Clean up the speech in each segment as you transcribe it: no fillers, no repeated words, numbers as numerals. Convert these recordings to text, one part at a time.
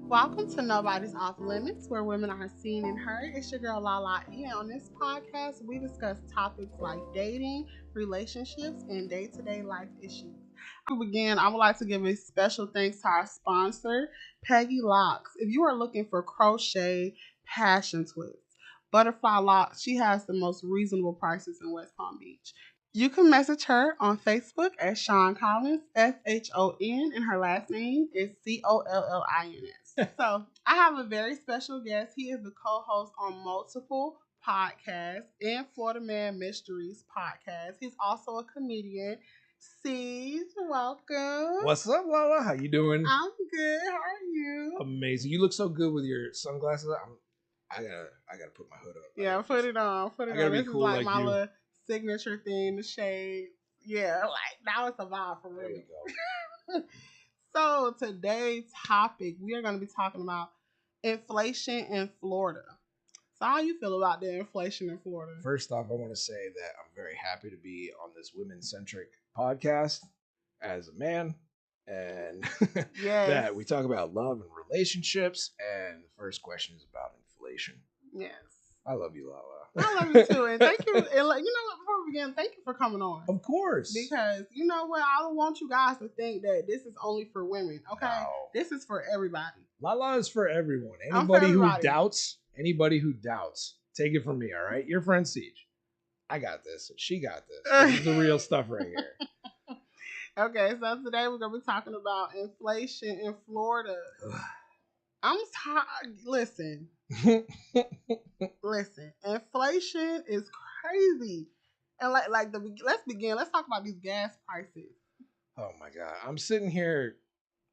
Welcome to Nobody's Off Limits, where women are seen and heard. It's your girl Lala E. And on this podcast, we discuss topics like dating, relationships, and day-to-day life issues. Before we begin, I would like to give a special thanks to our sponsor, Peggy Locks. If you are looking for crochet passion twists, Butterfly Locks, she has the most reasonable prices in West Palm Beach. You can message her on Facebook at Sean Collins, SHON, and her last name is COLLINS. So I have a very special guest. He is the co-host on multiple podcasts and Florida Man Mysteries podcast. He's also a comedian. CEEJ, welcome. What's up, Lala? How you doing? I'm good. How are you? Amazing. You look so good with your sunglasses. I gotta put my hood up. Yeah, put it on. Put it I gotta on. be This cool is like my you. little signature thing, the shade. Yeah, like now it's a vibe for There real. you go. So today's topic, we are going to be talking about inflation in Florida. So how you feel about the inflation in Florida? First off, I want to say that I'm very happy to be on this women-centric podcast as a man, and Yes. that we talk about love and relationships. And the first question is about inflation. Yes. I love you, Lala. I love you too, and thank you. And you know what? Before we begin, thank you for coming on. Of course. Because you know what, I don't want you guys to think that this is only for women. Okay, No. This is for everybody. Lala is for everyone. I'm for Anybody who doubts, take it from me, all right? Your friend CEEJ. I got this. She got this. This is the real stuff right here. Okay, so today we're gonna be talking about inflation in Florida. I'm tired. Listen. Listen, inflation is crazy, and let's begin. Let's talk about these gas prices. Oh my god, I'm sitting here.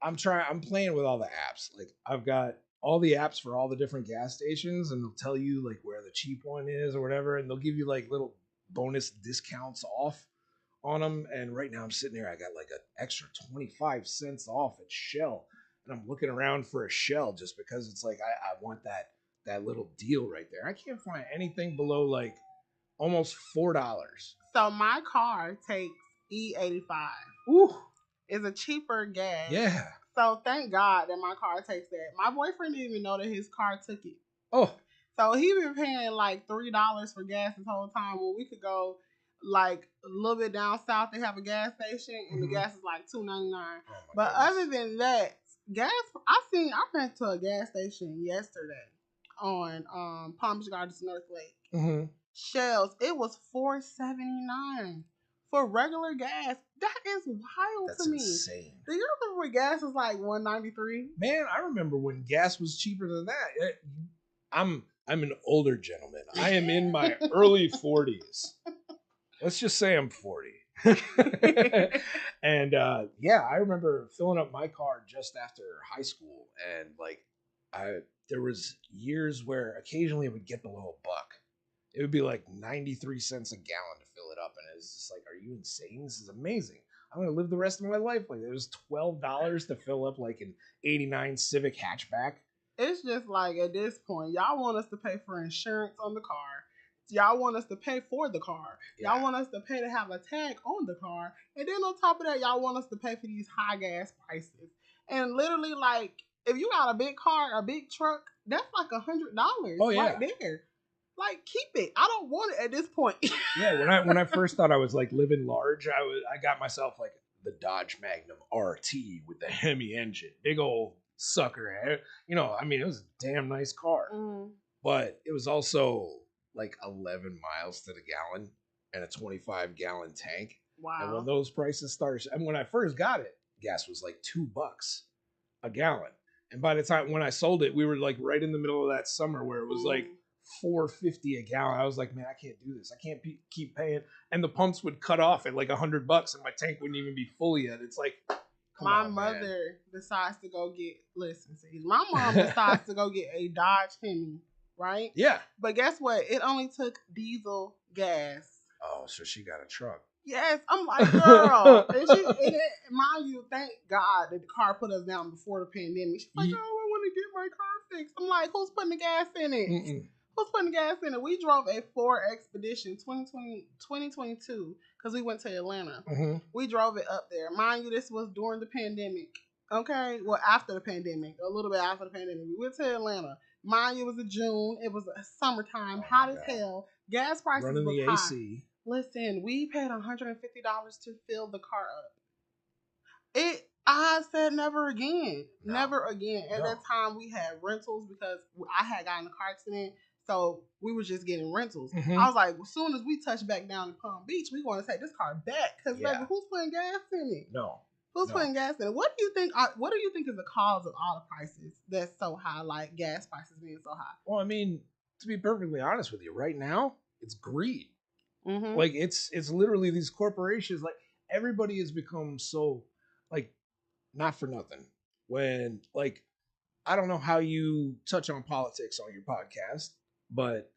I'm playing with all the apps. Like I've got all the apps for all the different gas stations, and they'll tell you like where the cheap one is or whatever, and they'll give you like little bonus discounts off on them. And right now I'm sitting here. I got like an extra 25 cents off at Shell, and I'm looking around for a Shell just because it's like I want that little deal right there. I can't find anything below like almost $4. So my car takes E85. Ooh, It's a cheaper gas. yeah. So thank God that my car takes that. My boyfriend didn't even know that his car took it. Oh, So he been paying like $3 for gas this whole time when we could go like a little bit down south. They have a gas station and the gas is like $2.99. But other than that, gas. I went to a gas station yesterday on Palm Beach Gardens North Lake. Shells. It was $4.79 for regular gas. That is wild that's to me. insane. Do you remember when gas was like $1.93? Man, I remember when gas was cheaper than that. I'm an older gentleman. I am in my early 40s. Let's just say I'm 40. And yeah, I remember filling up my car just after high school, and like there was years where occasionally it would get below $1. It would be like 93 cents a gallon to fill it up, and it's just like, are you insane? This is amazing. I'm gonna live the rest of my life like it was $12 to fill up like an '89 Civic hatchback. It's just like at this point, y'all want us to pay for insurance on the car. Y'all want us to pay for the car. Yeah. Y'all want us to pay to have a tag on the car. And then on top of that, y'all want us to pay for these high gas prices. And literally, like, if you got a big car, a big truck, that's like $100 Oh, yeah. right there. Like, keep it. I don't want it at this point. Yeah, when I first thought I was like living large, I got myself like the Dodge Magnum RT with the Hemi engine, big old sucker. You know, I mean, it was a damn nice car, but it was also like 11 miles to the gallon and a 25-gallon tank. Wow. And when those prices started, and when I first got it, gas was like $2 a gallon. And by the time when I sold it, we were like right in the middle of that summer where it was like $4.50 a gallon. I was like, man, I can't do this. I can't keep paying. And the pumps would cut off at like $100, and my tank wouldn't even be full yet. It's like, my mother decides to go get. Listen, see, my mom decides to go get a Dodge Hemi, right? Yeah. But guess what? It only took diesel gas. Oh, so she got a truck. Yes, I'm like, girl. Mind you, thank God that the car put us down before the pandemic. She's like, oh, I want to get my car fixed. I'm like, who's putting the gas in it? Who's putting gas in it? We drove a Ford Expedition 2022 because we went to Atlanta. We drove it up there. Mind you, this was during the pandemic. Okay, well, after the pandemic, a little bit after the pandemic, we went to Atlanta. Mind you, it was a June. It was a summertime, Oh hot my as God. hell. Gas prices Running was the high. AC. Listen, we paid $150 to fill the car up. I said never again, No. never again. At No. that time, we had rentals because I had gotten in a car accident, so we were just getting rentals. Mhm. I was like, as soon as we touch back down in Palm Beach, we want to take this car back because Yeah. baby, who's putting gas in it? No. Who's No. putting gas in it? What do you think? What do you think is the cause of all the prices that's so high, like gas prices being so high? Well, I mean, to be perfectly honest with you, right now it's greed. Mm-hmm. Like it's literally these corporations. Like everybody has become so like not for nothing. When like I don't know how you touch on politics on your podcast, but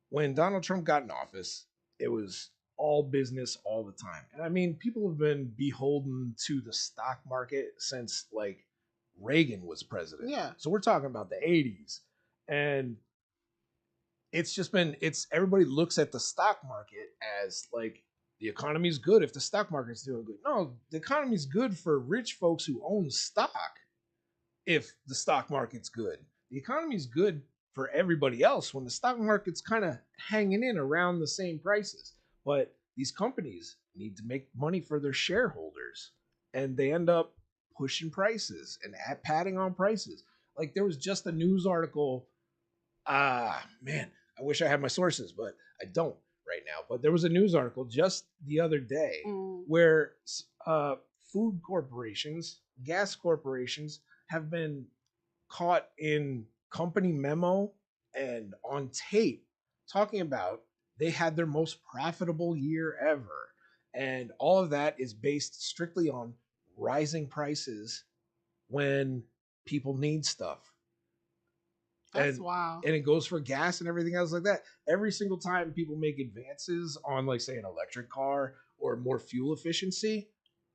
when Donald Trump got in office, it was all business all the time. And I mean, people have been beholden to the stock market since like Reagan was president. Yeah. So we're talking about the 80s. And it's just been it's everybody looks at the stock market as like the economy's good if the stock market's doing good. No, the economy's good for rich folks who own stock if the stock market's good. The economy's good for everybody else when the stock market's kind of hanging in around the same prices. But these companies need to make money for their shareholders and they end up pushing prices and padding on prices. Like there was just a news article. Man, I wish I had my sources, but I don't right now. But there was a news article just the other day where food corporations, gas corporations have been caught in company memo and on tape talking about they had their most profitable year ever. And all of that is based strictly on rising prices when people need stuff. That's wild. And it goes for gas and everything else like that. Every single time people make advances on, like, say, an electric car or more fuel efficiency,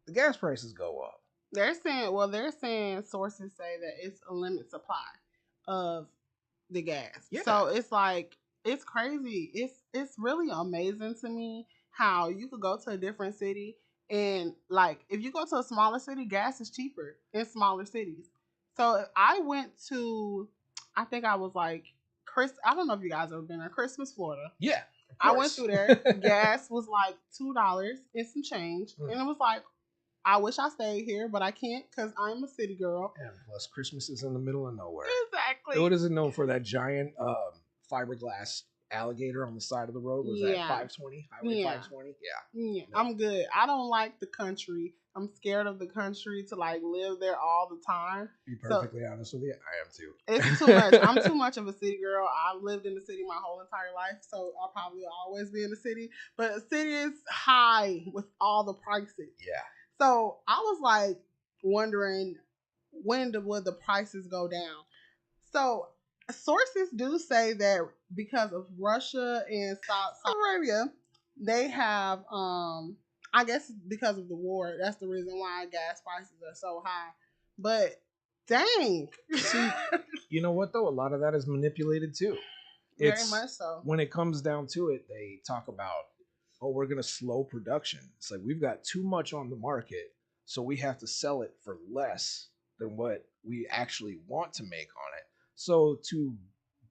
the gas prices go up. They're saying sources say that it's a limited supply of the gas. Yeah. So it's like it's crazy. It's really amazing to me how you could go to a different city and like if you go to a smaller city, gas is cheaper in smaller cities. So I went to I think I was like I don't know if you guys ever been there, Christmas, Florida. Yeah. I went through there. Gas was like $2 and some change. And it was like I wish I stayed here, but I can't because I'm a city girl. And plus, Christmas is in the middle of nowhere. Exactly. What is it known for? That giant fiberglass alligator on the side of the road? Was that 520? Highway 520? Yeah. No. I'm good. I don't like the country. I'm scared of the country to like live there all the time. Be perfectly honest with you, I am too. It's too much. I'm too much of a city girl. I've lived in the city my whole entire life, so I'll probably always be in the city. But the city is high with all the prices. Yeah. So I was like wondering when would the prices go down? So sources do say that because of Russia and Saudi Arabia, they have I guess because of the war, that's the reason why gas prices are so high. But dang. See, you know what though? A lot of that is manipulated too. Very much so. When it comes down to it, they talk about, oh, we're going to slow production. It's like we've got too much on the market, so we have to sell it for less than what we actually want to make on it. So to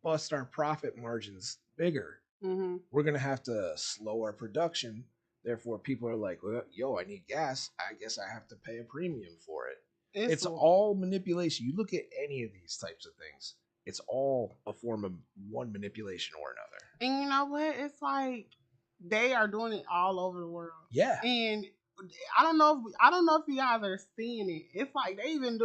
bust our profit margins bigger, we're going to have to slow our production. Therefore, people are like, well, yo, I need gas. I guess I have to pay a premium for it. It's all manipulation. You look at any of these types of things, it's all a form of one manipulation or another. And you know what? It's like they are doing it all over the world. Yeah. And I don't know if you guys are seeing it. It's like they even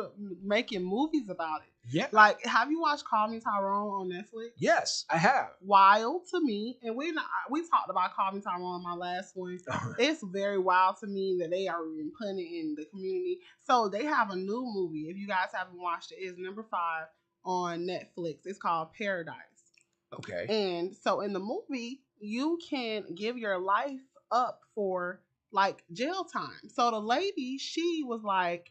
making movies about it. Yeah. Like, have you watched Call Me Tyrone on Netflix? Yes, I have. Wild to me, and we talked about Call Me Tyrone in my last one. It's very wild to me that they are even putting it in the community. So they have a new movie. If you guys haven't watched it, it's number 5 on Netflix. It's called Paradise. Okay. And so in the movie, you can give your life up for like jail time. So the lady, she was like,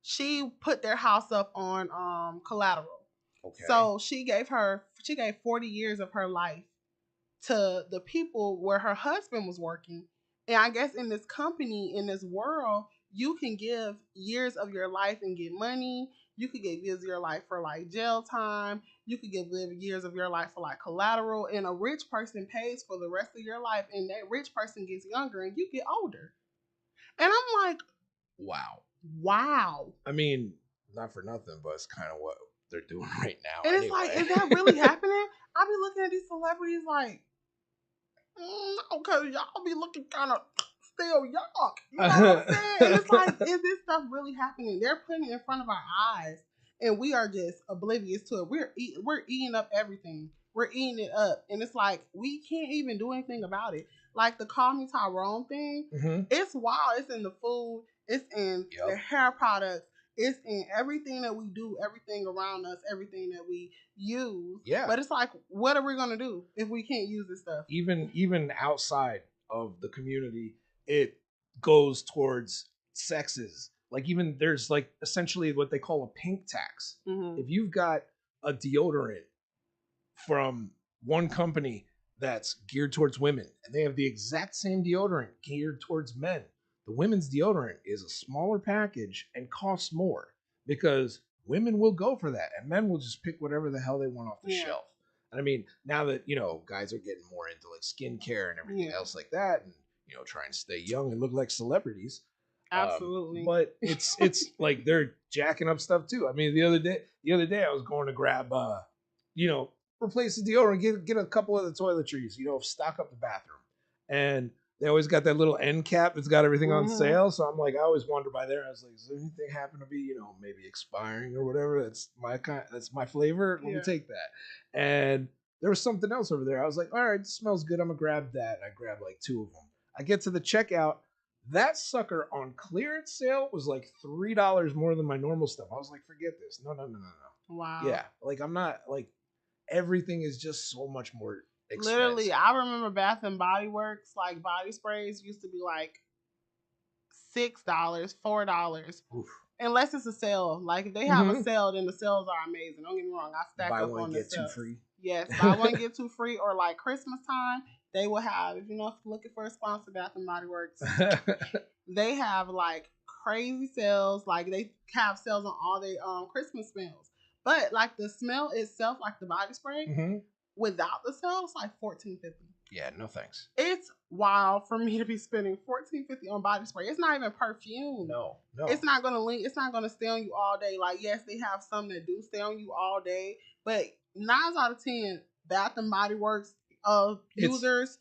she put their house up on collateral. Okay. So she gave 40 years of her life to the people where her husband was working. And I guess in this company, in this world, you can give years of your life and get money. You could give years of your life for like jail time. You could give years of your life for like collateral. And a rich person pays for the rest of your life, and that rich person gets younger and you get older. And I'm like, wow. I mean, not for nothing, but it's kind of what they're doing right now. And it's like, is that really happening? I be looking at these celebrities like, no, because y'all be looking kind of still young. You know what I'm saying? And it's like, is this stuff really happening? They're putting it in front of our eyes, and we are just oblivious to it. We're eating up everything. We're eating it up, and it's like we can't even do anything about it. Like the Call Me Tyrone thing, it's wild. It's in the food. It's in the hair products. It's in everything that we do, everything around us, everything that we use. Yeah. But it's like, what are we going to do if we can't use this stuff? Even outside of the community, it goes towards sexes. Like even there's like essentially what they call a pink tax. If you've got a deodorant from one company that's geared towards women and they have the exact same deodorant geared towards men, the women's deodorant is a smaller package and costs more because women will go for that and men will just pick whatever the hell they want off the shelf. And I mean, now that, guys are getting more into like skincare and everything else like that and, trying to stay young and look like celebrities. Absolutely. But it's like they're jacking up stuff too. I mean, the other day I was going to grab, replace the deodorant, get a couple of the toiletries, stock up the bathroom. And they always got that little end cap that's got everything on sale. So I'm like, I always wander by there. I was like, does anything happen to be, maybe expiring or whatever? That's my flavor. Let me take that. And there was something else over there. I was like, all right, it smells good. I'm gonna grab that. And I grabbed like 2 of them. I get to the checkout. That sucker on clearance sale was like $3 more than my normal stuff. I was like, forget this. No. Wow. Yeah. Like I'm not like everything is just so much more expensive. Literally, I remember Bath and Body Works, like body sprays used to be like $6, $4. Oof. Unless it's a sale. Like if they have a sale, then the sales are amazing. Don't get me wrong. I stack buy up one, on get the two sales. free. Yes, buy one, get 2 free. Or like Christmas time, they will have, if you're looking for a sponsor, Bath and Body Works, they have like crazy sales. Like they have sales on all their Christmas smells. But like the smell itself, like the body spray, without the sale, it's like $14.50. Yeah, no thanks. It's wild for me to be spending $14.50 on body spray. It's not even perfume. No. It's not gonna link. It's not gonna stay on you all day. Like yes, they have some that do stay on you all day, but 9 out of 10 Bath and Body Works users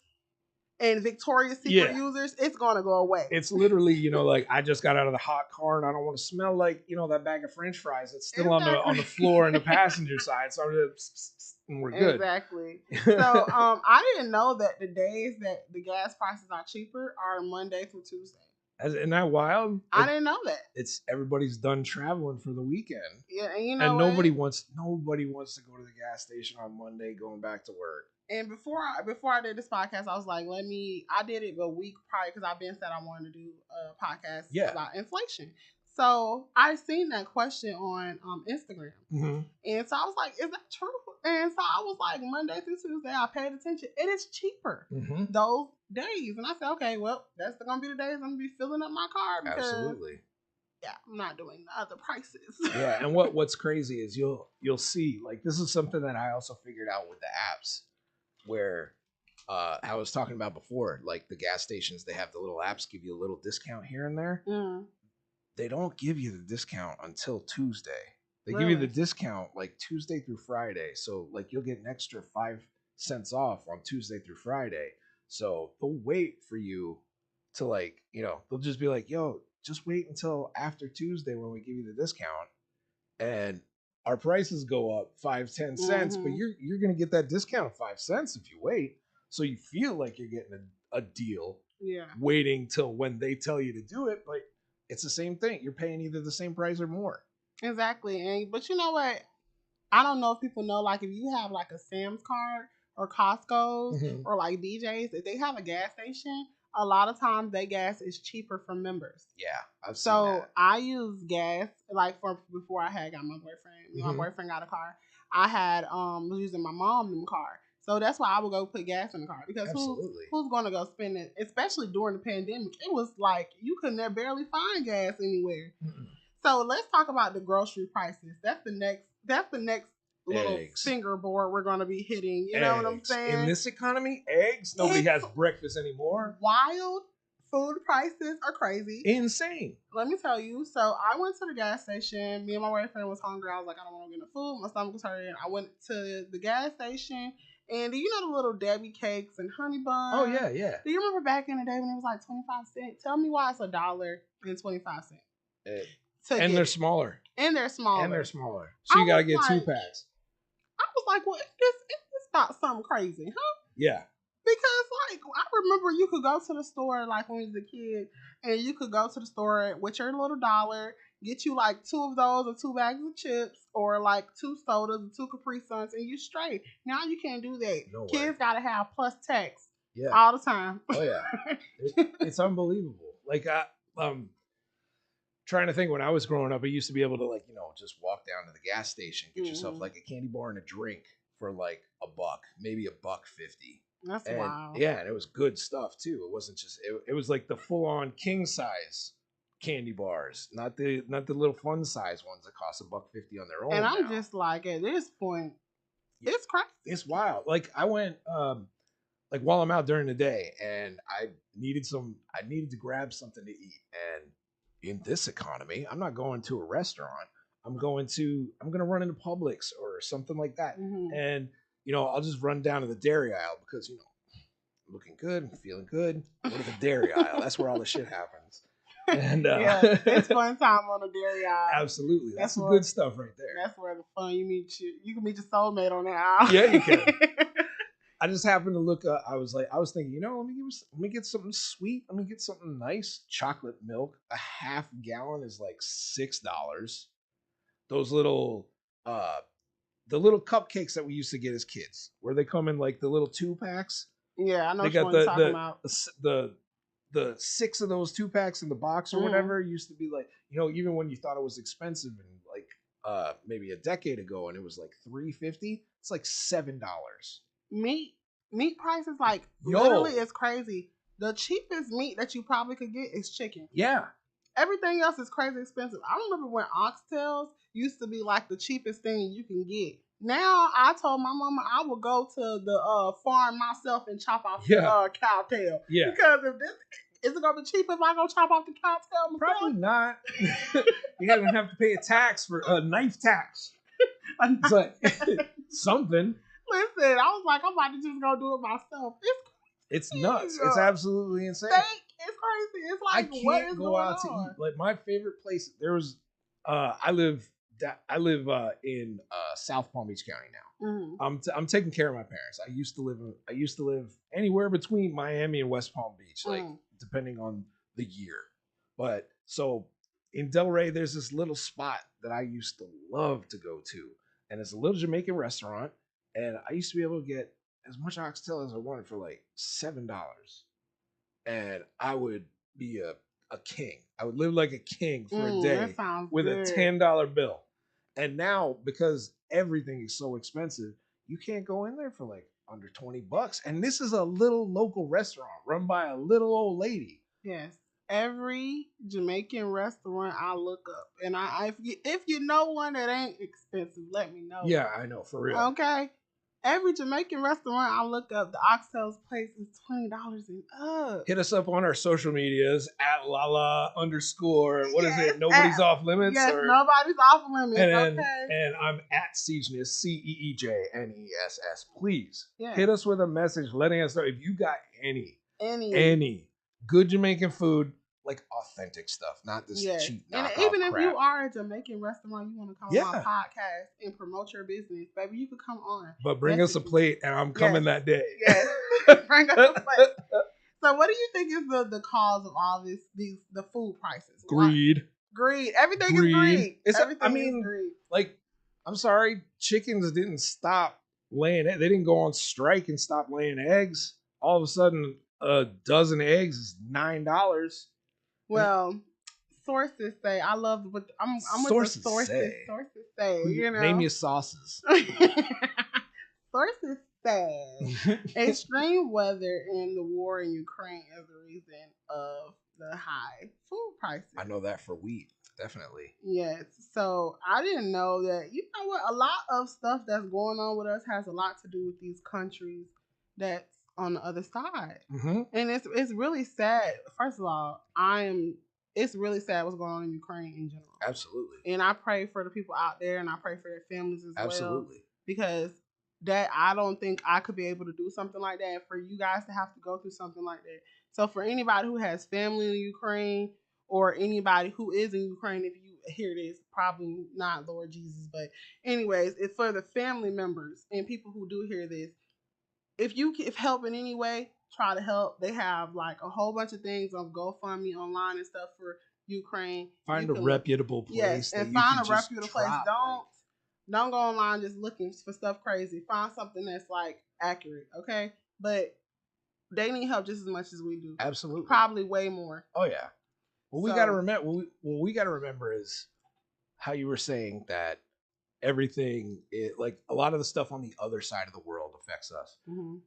and Victoria's Secret users, it's gonna go away. It's literally, like I just got out of the hot car and I don't want to smell like, that bag of French fries that's still on the floor in the passenger side. So I'm just, and we're good. Exactly. So I didn't know that the days that the gas prices are cheaper are Monday through Tuesday. Isn't that wild? I didn't know that. It's everybody's done traveling for the weekend. Yeah, and nobody wants to go to the gas station on Monday going back to work. And before I did this podcast, I was like, I did it a week prior because I've been said I wanted to do a podcast about inflation. So I seen that question on Instagram. And so I was like, is that true? And so I was like, Monday through Tuesday, I paid attention. It is cheaper those days. And I said, okay, well, that's going to be the days I'm going to be filling up my car. Because, absolutely. Yeah, I'm not doing the other prices. Yeah, and what's crazy is you'll see, like, this is something that I also figured out with the apps. Where I was talking about before, like the gas stations, they have the little apps give you a little discount here and there. They don't give you the discount until Tuesday. They give you the discount like Tuesday through Friday. So like you'll get an extra 5 cents off on Tuesday through Friday. So they'll wait for you to like, they'll just be like, yo, just wait until after Tuesday when we give you the discount. And our prices go up 5-10 cents, but you're gonna get that discount of 5 cents if you wait. So you feel like you're getting a deal. Yeah. Waiting till when they tell you to do it, but it's the same thing. You're paying either the same price or more. Exactly. But you know what? I don't know if people know, like if you have like a Sam's card or Costco's or like BJ's, if they have a gas station, a lot of times their gas is cheaper for members. Yeah, I've seen that. I use gas like before I had got my boyfriend. My boyfriend got a car. I had was using my mom's car. So that's why I would go put gas in the car, because Absolutely. who's going to go spend it, especially during the pandemic? It was like you could barely find gas anywhere. Mm-mm. So let's talk about the grocery prices. That's the next little Eggs. fingerboard we're going to be hitting. You know what I'm saying? In this economy, eggs, nobody has breakfast anymore. Wild. Food prices are crazy. Insane. Let me tell you. So I went to the gas station. Me and my boyfriend was hungry. I was like, I don't want to get no food. My stomach was hurting. I went to the gas station, and do you know the little Debbie cakes and honey buns? Oh, yeah, yeah. Do you remember back in the day when it was like 25 cents? Tell me why it's $1.25. And they're smaller. And they're smaller. So you got to get 2 packs. I was like, well, is this not something crazy, huh? Yeah. Because, like, I remember you could go to the store, like, when we was a kid, and you could go to the store with your little dollar, get you, like, 2 of those or 2 bags of chips, or, like, 2 sodas and 2 Capri Suns, and you straight. Now you can't do that. No Kids got to have plus tax all the time. Oh, yeah. It's unbelievable. Like, trying to think, when I was growing up, I used to be able to, like, just walk down to the gas station, get yourself, like, a candy bar and a drink for, like, $1, maybe $1.50. That's wild. Yeah, and it was good stuff too. It wasn't just it was like the full on king size candy bars, not the little fun size ones that cost $1.50 on their own. And I'm just like, at this point, it's crazy. It's wild. Like, I went like while I'm out during the day, and I needed to grab something to eat. And in this economy, I'm not going to a restaurant. I'm gonna run into Publix or something like that. Mm-hmm. And I'll just run down to the dairy aisle because, I'm looking good, I'm feeling good. Go to the dairy aisle. That's where all the shit happens. And yeah, it's fun time on the dairy aisle. Absolutely. That's some good stuff right there. That's where the fun, you can meet your soulmate on that aisle. Yeah, you can. I just happened to look up. I was thinking, let me get something sweet. Let me get something nice. Chocolate milk. A half gallon is like $6. Those little the little cupcakes that we used to get as kids, where they come in like the little 2 packs. Yeah, I know what you're talking about. The 6 of those 2 packs in the box or whatever used to be like, even when you thought it was expensive, and like maybe a decade ago, and it was like $3.50, it's like $7. Meat prices, like, literally, it's crazy. The cheapest meat that you probably could get is chicken. Yeah. Everything else is crazy expensive. I remember when oxtails used to be like the cheapest thing you can get. Now I told my mama I would go to the farm myself and chop off the cow tail. Yeah. Because is it gonna be cheap if I go chop off the cow tail myself? Probably not. You're gonna have to pay a tax for a knife tax. But something. Listen, I was like, I'm about to just go do it myself. It's nuts. It's absolutely insane. It's crazy. It's like, I can't go out to eat. Like, my favorite place, there was, I live in South Palm Beach County now. Mm-hmm. I'm taking care of my parents. I used to live anywhere between Miami and West Palm Beach, like depending on the year. But so in Delray, there's this little spot that I used to love to go to, and it's a little Jamaican restaurant. And I used to be able to get as much oxtail as I wanted for like $7. And I would be a king. I would live like a king for a day with a $10 bill. And now, because everything is so expensive, you can't go in there for like under $20. And this is a little local restaurant run by a little old lady. Yes. Every Jamaican restaurant I look up, and if you know one that ain't expensive, let me know. Yeah, I know, for real. Okay. Every Jamaican restaurant I look up, the oxtails place is $20 and up. Hit us up on our social medias at Lala _. What is it? Nobody's off limits. Yes, nobody's off limits. And I'm at CEEJNESS, CEEJNESS. Please hit us with a message letting us know if you got any good Jamaican food, like authentic stuff, not this cheap knockoff And even crap. if you are a Jamaican restaurant, you want to come on my podcast and promote your business, baby, you could come on. But bring us a plate, and I'm coming that day. Yes, bring us a plate. So, what do you think is the cause of all the food prices? Greed. Everything is greed. Everything is greed. Like, I'm sorry, chickens didn't stop laying eggs. They didn't go on strike and stop laying eggs. All of a sudden, a dozen eggs is $9. Well, sources say, I love what I'm with the sources say, you know. Name your sauces. Sources sad. Extreme weather and the war in Ukraine is the reason of the high food prices. I know that for wheat, definitely. Yes. So I didn't know that. You know what? A lot of stuff that's going on with us has a lot to do with these countries that's on the other side. Mm-hmm. And it's really sad. First of all, it's really sad what's going on in Ukraine in general. Absolutely. And I pray for the people out there, and I pray for their families as well. Absolutely. Because that I don't think I could be able to do something like that. For you guys to have to go through something like that. So for anybody who has family in Ukraine, or anybody who is in Ukraine, if you hear this, probably not Lord Jesus, but anyways, it's for the family members and people who do hear this. If help in any way, try to help. They have like a whole bunch of things on GoFundMe online and stuff for Ukraine. Find a reputable place. Yes, and find a reputable place. Don't go online just looking for stuff crazy. Find something that's like accurate, okay? But they need help just as much as we do. Absolutely. Probably way more. Oh yeah. Well, we got to remember. What we got to remember is how you were saying that everything, like a lot of the stuff on the other side of the world affects us. Mm-hmm.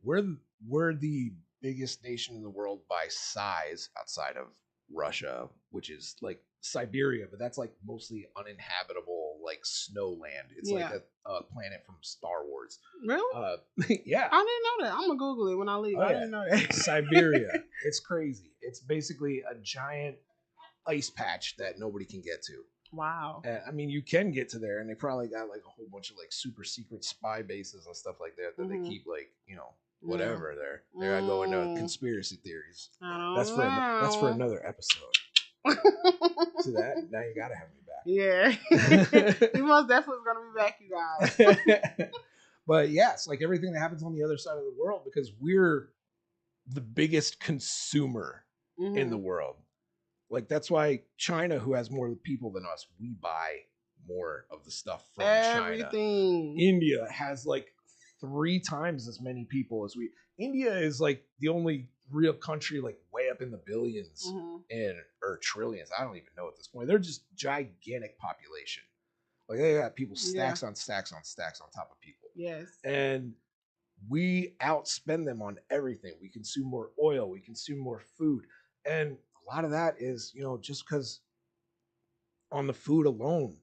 We're the biggest nation in the world by size outside of Russia, which is like Siberia, but that's like mostly uninhabitable, like snow land. It's like a planet from Star Wars. Really? Yeah. I didn't know that. I'm gonna Google it when I leave. I didn't know that. Siberia. It's crazy. It's basically a giant ice patch that nobody can get to. Wow. I mean, you can get to there, and they probably got like a whole bunch of like super secret spy bases and stuff like that they keep like, you know, whatever there. There I go into conspiracy theories. That's for another episode. See that? Now you gotta have me back. Yeah. He most definitely is gonna be back, you guys. But yes, like everything that happens on the other side of the world, because we're the biggest consumer in the world. Like that's why China, who has more people than us, we buy more of the stuff from China. India has like 3 times as many people as we. India is like the only real country like way up in the billions or trillions. I don't even know at this point. They're just gigantic population. Like they got people stacks on stacks on stacks on top of people. Yes. And we outspend them on everything. We consume more oil. We consume more food. And a lot of that is, you know, just because on the food alone,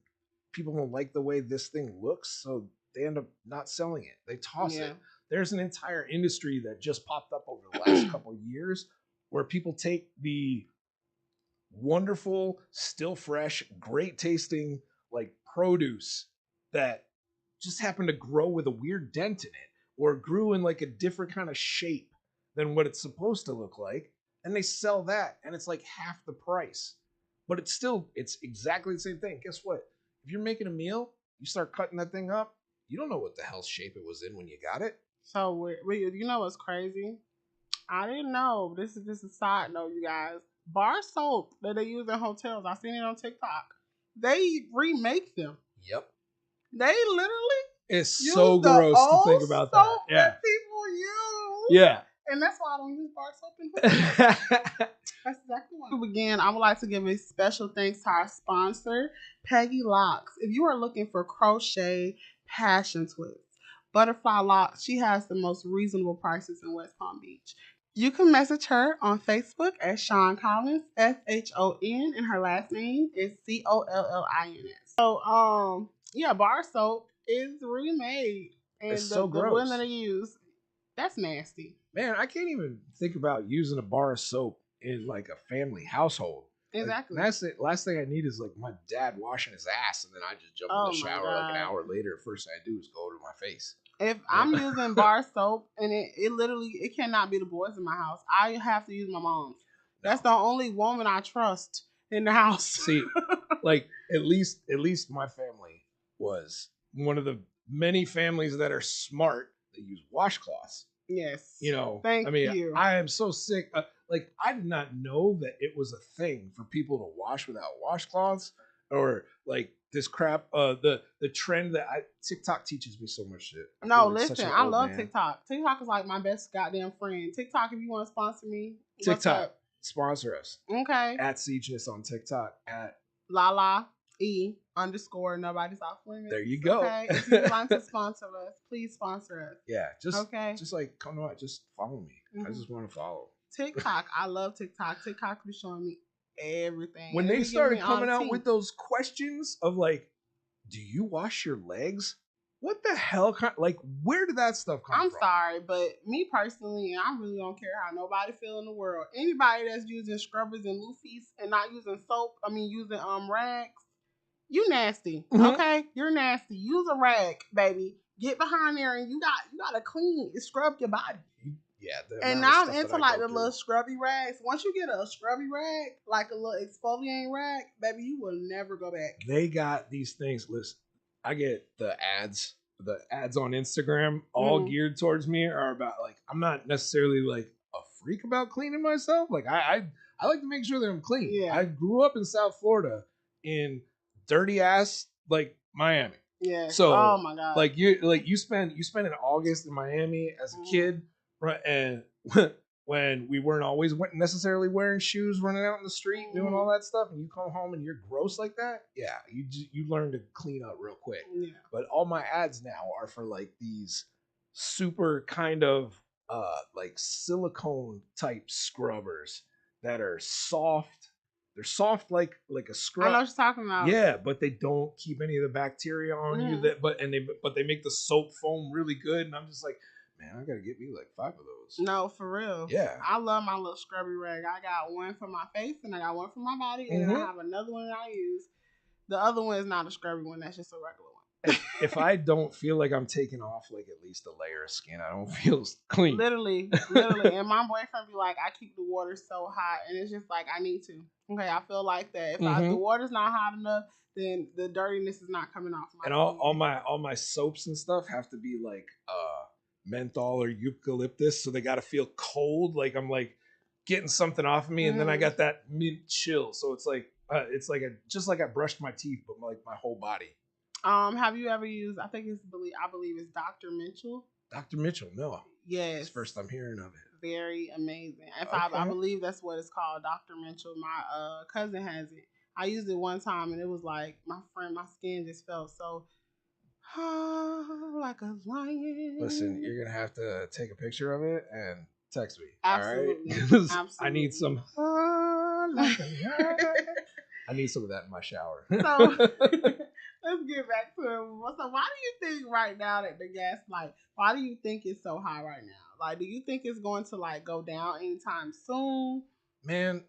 people don't like the way this thing looks, so they end up not selling it. They toss it. There's an entire industry that just popped up over the last couple of years where people take the wonderful, still fresh, great tasting like produce that just happened to grow with a weird dent in it or grew in like a different kind of shape than what it's supposed to look like. And they sell that, and it's like half the price. But it's exactly the same thing. Guess what? If you're making a meal, you start cutting that thing up, you don't know what the hell shape it was in when you got it. So, you know what's crazy? I didn't know. This is just a side note, you guys. Bar soap that they use in hotels, I seen it on TikTok. They remake them. Yep. They literally It's so gross to think about that. Yeah. People use. Yeah. And that's why I don't use bar soap in hotels. That's exactly why. To begin, I would like to give a special thanks to our sponsor, Peggy Locks. If you are looking for crochet passion twists, butterfly locks, she has the most reasonable prices in West Palm Beach. You can message her on Facebook at Sean Collins, SHON, and her last name is COLLINS. So, bar soap is remade. And it's so gross. The one that they use, that's nasty. Man, I can't even think about using a bar of soap in like a family household. Exactly. Like, that's it. Last thing I need is like my dad washing his ass, and then I just jump in the shower like an hour later. First thing I do is go over to my face. If I'm using bar soap and it literally cannot be the boys in my house, I have to use my mom's. That's the only woman I trust in the house. See, like at least my family was one of the many families that are smart that use washcloths. Yes. You know, Thank you. I am so sick. Like, I did not know that it was a thing for people to wash without washcloths or like this crap. The trend that TikTok teaches me so much shit. No, listen, I love TikTok. TikTok is like my best goddamn friend. TikTok, if you want to sponsor me, TikTok sponsor us. Okay. At CEEJ on TikTok. At Lala E_ nobody's off limits. There you go. Okay. If you would like to sponsor us, please sponsor us. Yeah, just like come on, just follow me. I just want to follow. TikTok, I love TikTok. TikTok be showing me everything. When they started coming out with those questions of like, do you wash your legs? What the hell? Like, where did that stuff come from? I'm sorry, but me personally, and I really don't care how nobody feel in the world. Anybody that's using scrubbers and loofahs and not using soap, using rags, you nasty. Okay, you're nasty. Use a rag, baby. Get behind there, and you gotta clean, scrub your body. Yeah, and now I'm into like the little scrubby rags. Once you get a scrubby rag, like a little exfoliating rag, baby, you will never go back. They got these things. Listen, I get the ads on Instagram, all geared towards me are about like, I'm not necessarily like a freak about cleaning myself. Like I like to make sure that I'm clean. Yeah. I grew up in South Florida in dirty ass like Miami. Yeah. So oh my God. Like you spend an August in Miami as a kid, right? And when we weren't always necessarily wearing shoes, running out in the street, doing all that stuff, and you come home and you're gross like that, yeah, you learn to clean up real quick. Yeah. But all my ads now are for like these super kind of like silicone type scrubbers that are soft. They're soft like a scrub. I know what you're talking about. Yeah, but they don't keep any of the bacteria on you. But they make the soap foam really good, and I'm just like, man, I gotta get me like 5 of those. No, for real. Yeah. I love my little scrubby rag. I got one for my face and I got one for my body. And then I have another one that I use. The other one is not a scrubby one. That's just a regular one. If I don't feel like I'm taking off like at least a layer of skin, I don't feel clean. Literally. And my boyfriend be like, I keep the water so hot. And it's just like, I need to. Okay, I feel like that. If the water's not hot enough, then the dirtiness is not coming off my And all my soaps and stuff have to be like menthol or eucalyptus, so they got to feel cold, like I'm like getting something off of me, and then I got that mint chill, so it's like just like I brushed my teeth, but like my whole body. Have you ever used? I believe it's Dr. Mitchell. Dr. Mitchell, no. Yes, it's the first I'm hearing of it. Very amazing. I believe that's what it's called, Dr. Mitchell. My cousin has it. I used it one time, and it was like my skin just felt so. Like a lion. Listen, you're gonna have to take a picture of it and text me. Absolutely. All right? Absolutely. I need some. I need some of that in my shower. So let's get back to it. So why do you think right now that the gas, like, why do you think it's so high right now? Like, do you think it's going to like go down anytime soon? Man,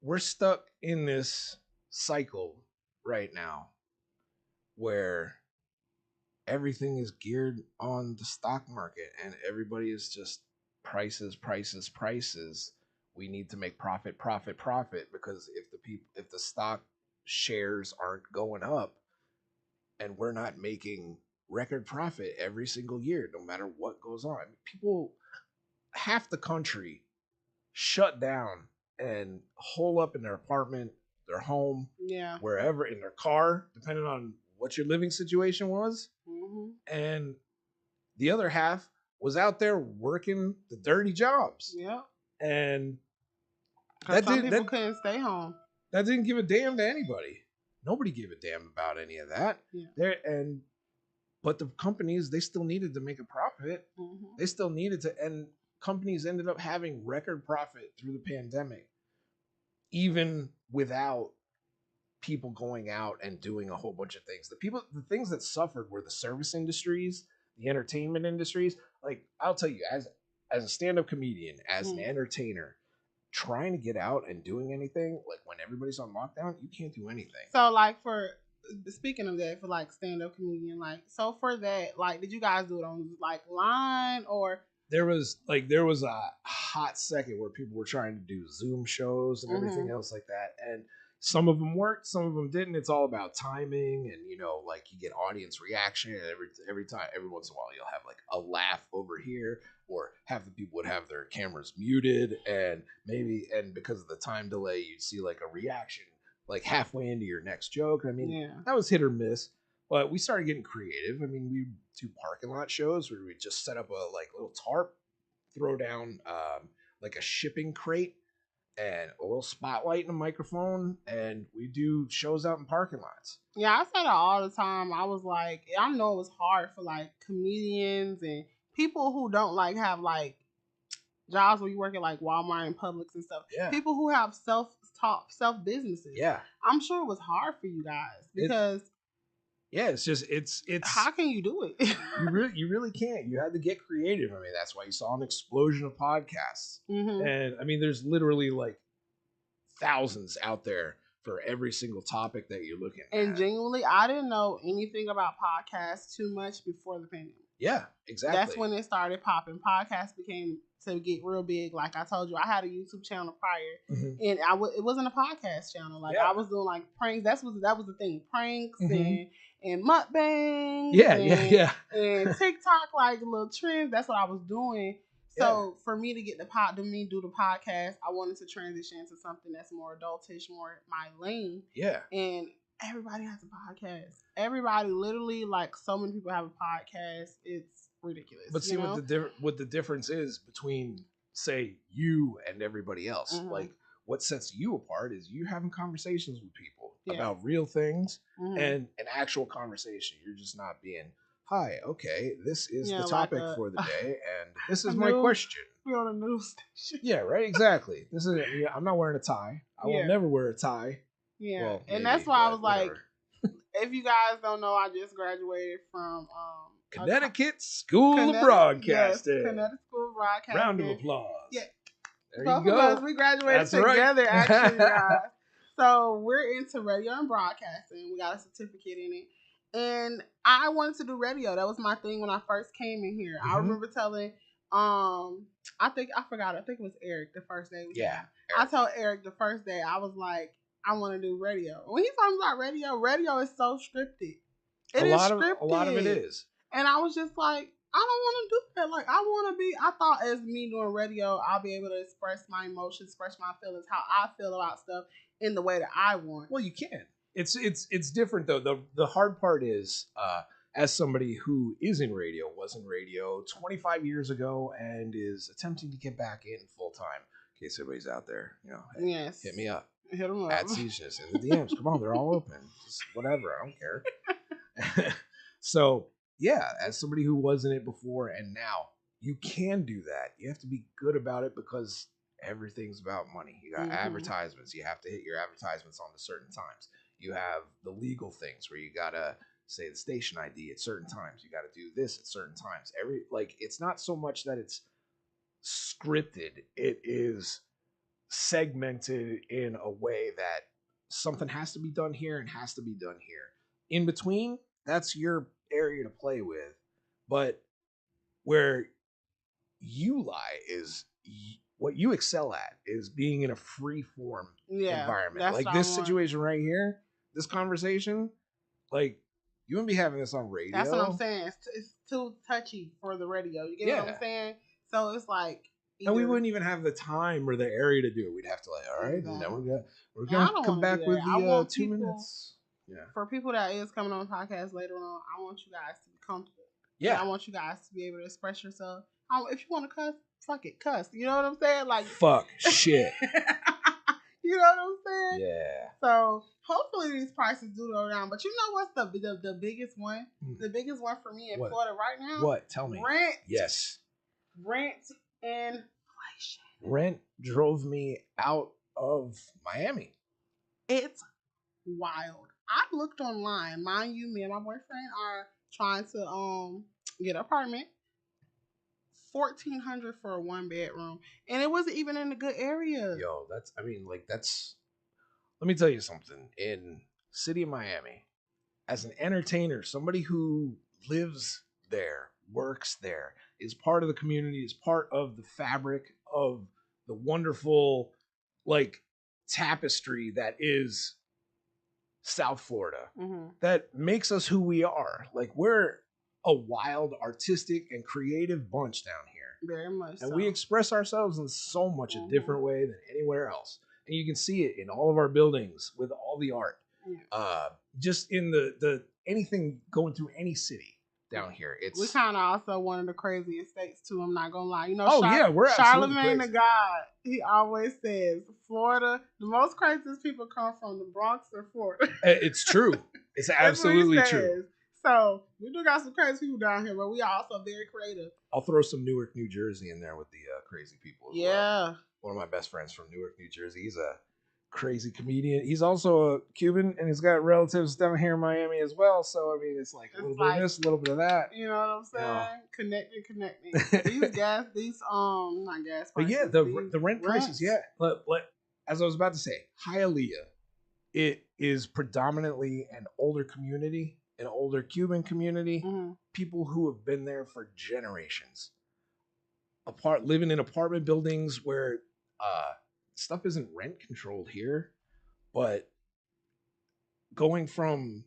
we're stuck in this cycle right now where everything is geared on the stock market and everybody is just prices. We need to make profit, because if the stock shares aren't going up and we're not making record profit every single year, no matter what goes on, people, half the country shut down and hole up in their apartment, their home, wherever, in their car, depending on what your living situation was. And the other half was out there working the dirty jobs. Yeah. And some people couldn't stay home. That didn't give a damn to anybody. Nobody gave a damn about any of that. Yeah. But the companies, they still needed to make a profit. They still needed to, and companies ended up having record profit through the pandemic, even without people going out and doing a whole bunch of things. The things that suffered were the service industries, the entertainment industries. Like, I'll tell you, as a stand-up comedian, as an entertainer, trying to get out and doing anything, like when everybody's on lockdown, you can't do anything. So like, speaking of that, for like stand-up comedian, like, so for that, like, did you guys do it on like line, or? There was a hot second where people were trying to do Zoom shows and everything else like that. And some of them worked, some of them didn't. It's all about timing, and like you get audience reaction, and every time, every once in a while, you'll have like a laugh over here, or half the people would have their cameras muted, and because of the time delay, you'd see like a reaction like halfway into your next joke. I mean, that was hit or miss, but we started getting creative. I mean, we do parking lot shows where we just set up a like little tarp, throw down like a shipping crate, and a little spotlight and a microphone, and we do shows out in parking lots. Yeah, I say that all the time. I was like, I know it was hard for like comedians and people who don't like have like jobs where you work at like Walmart and Publix and stuff. Yeah. People who have self businesses. Yeah. I'm sure it was hard for you guys because it's just it's how can you do it? you really can't. You had to get creative. I mean, that's why you saw an explosion of podcasts. Mm-hmm. And I mean, there's literally like thousands out there for every single topic that you're looking at. And genuinely, I didn't know anything about podcasts too much before the pandemic. Yeah, exactly. That's when it started popping. Podcasts became to get real big. Like I told you, I had a YouTube channel prior, and it wasn't a podcast channel. Like I was doing like pranks. That was the thing, pranks and mukbangs. Yeah. And TikTok, like little trends. That's what I was doing. So for me to get do the podcast, I wanted to transition into something that's more adultish, more my lane. Yeah. And everybody has a podcast. Everybody, literally, like so many people have a podcast. It's ridiculous. But see what the difference is between, say, you and everybody else. Like what sets you apart is you having conversations with people about real things and an actual conversation. You're just not being, hi, okay, this is the topic for the day, and this is my question. We're on a news station. Yeah, right, exactly. This is. I'm not wearing a tie. I will never wear a tie. Yeah, well, and maybe, that's why I was whatever. like, if you guys don't know, I just graduated from Connecticut School of Broadcasting. Yes, Connecticut School of Broadcasting. Round of applause. Yeah, there both you go. of us, we graduated That's together, right. actually, guys. So we're into radio and broadcasting. We got a certificate in it. And I wanted to do radio. That was my thing when I first came in here. I remember telling, I think it was Eric the first day. I told Eric the first day, I was like, I want to do radio. When he talks about radio is so scripted. It is scripted. A lot of it is. And I was just like, I don't want to do that. Like, I thought as me doing radio, I'll be able to express my emotions, express my feelings, how I feel about stuff in the way that I want. Well, you can. It's different though. The hard part is, as somebody who is in radio, was in radio 25 years ago, and is attempting to get back in full time. In case everybody's out there, hey, hit me up. Hit them up. At CEEJ in the DMs. Come on, they're all open. Just whatever, I don't care. So yeah, as somebody who was in it before and now, you can do that. You have to be good about it because everything's about money. You got advertisements. You have to hit your advertisements on the certain times. You have the legal things where you gotta say the station ID at certain times. You gotta do this at certain times. It's not so much that it's scripted. It is segmented in a way that something has to be done here and has to be done here. In between, that's your area to play with. But where you lie is what you excel at is being in a free form environment. Like this situation right here, this conversation, like you wouldn't be having this on radio. That's what I'm saying. It's too touchy for the radio. You get what I'm saying? So it's like, and we wouldn't even have the time or the area to do it. We'd have to all right, and then we're gonna come back with the 2 minutes. Yeah. For people that is coming on the podcast later on, I want you guys to be comfortable. Yeah. And I want you guys to be able to express yourself. If you want to cuss, fuck it, cuss. You know what I'm saying? Like fuck shit. You know what I'm saying? Yeah. So hopefully these prices do go down. But you know what's the biggest one? The biggest one for me in Florida right now? What? Tell me. Rent. Yes. Rent and inflation. Rent drove me out of Miami. It's wild. I looked online. Mind you, me and my boyfriend are trying to get an apartment. $1,400 for a 1-bedroom, and it wasn't even in a good area. Yo, let me tell you something. In city of Miami, as an entertainer, somebody who lives there, works there, is part of the community, is part of the fabric of the wonderful tapestry that is South Florida, that makes us who we are. Like, we're a wild, artistic, and creative bunch down here. Very much and so. we express ourselves in so much a different way than anywhere else. And you can see it in all of our buildings with all the art. Just in the anything going through any city. down here. It's we kind of also one of the craziest states too. I'm not gonna lie. You know, we're absolutely Charlemagne crazy. the God. He always says Florida. The most craziest people come from the Bronx or Florida. It's true. It's absolutely true. So we do got some crazy people down here, but we are also very creative. I'll throw some Newark, New Jersey in there with the crazy people. Well. One of my best friends from Newark, New Jersey. He's a crazy comedian. He's also a Cuban, and he's got relatives down here in Miami as well. So I mean, it's like a little bit of this, a little bit of that. You know what I'm saying? Connecting. Not gas prices. But yeah, the rent prices. Yeah, but as I was about to say, Hialeah, it is predominantly an older community, an older Cuban community. Mm-hmm. People who have been there for generations. Living in apartment buildings where stuff isn't rent controlled here, but going from